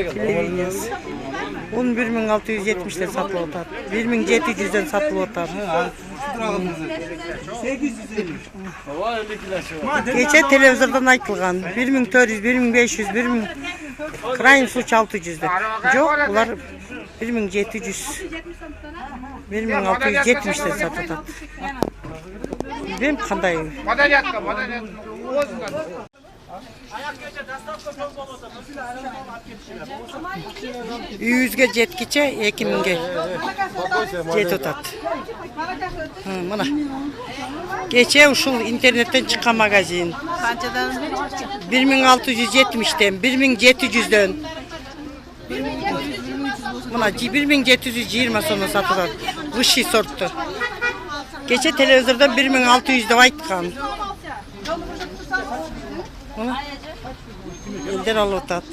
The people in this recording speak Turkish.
Televizyonuz. Un 1670'den satılıp atar. 1700'den satılıp atar. 850. Geçen televizyondan aytılgan 1400, 1500, 1000 Krayın suç 600'de. Yok, bunlar 1700, 1670'den satılıp atar. Bilmem kanday. Yüzge jetkiçe 2000'ge jet otat. Mana. Geçe uşul internetten çıkan magazin. 1670'den 1700'den. Mana 1720 sonra satılan vışı sorttu. Geçe televizyondan 1600'de aytkan. Mana. Elden alıp otat.